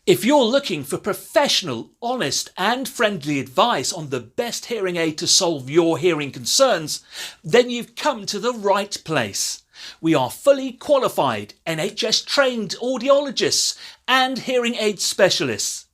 If you're looking for professional, honest and friendly advice on the best hearing aid to solve your hearing concerns, then you've come to the right place. We are fully qualified, NHS trained audiologists and hearing aid specialists.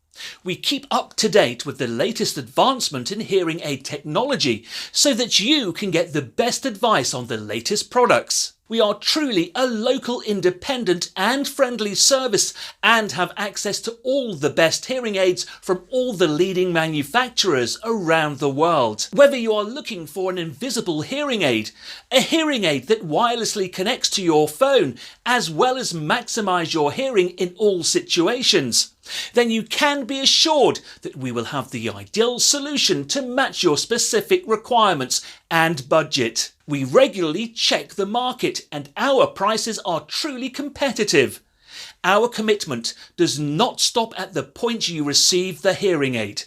We keep up to date with the latest advancement in hearing aid technology so that you can get the best advice on the latest products. We are truly a local, independent and friendly service and have access to all the best hearing aids from all the leading manufacturers around the world. Whether you are looking for an invisible hearing aid, a hearing aid that wirelessly connects to your phone as well as maximize your hearing in all situations, then you can be assured that we will have the ideal solution to match your specific requirements and budget. We regularly check the market and our prices are truly competitive. Our commitment does not stop at the point you receive the hearing aid.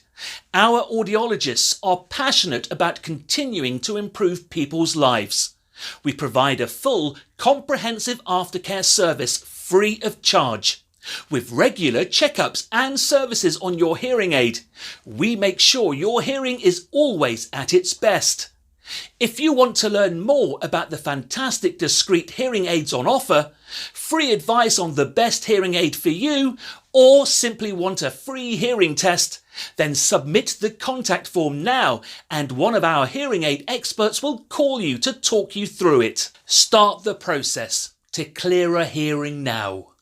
Our audiologists are passionate about continuing to improve people's lives. We provide a full, comprehensive aftercare service free of charge. With regular checkups and services on your hearing aid, we make sure your hearing is always at its best. If you want to learn more about the fantastic discreet hearing aids on offer, free advice on the best hearing aid for you, or simply want a free hearing test, then submit the contact form now and one of our hearing aid experts will call you to talk you through it. Start the process to clearer hearing now.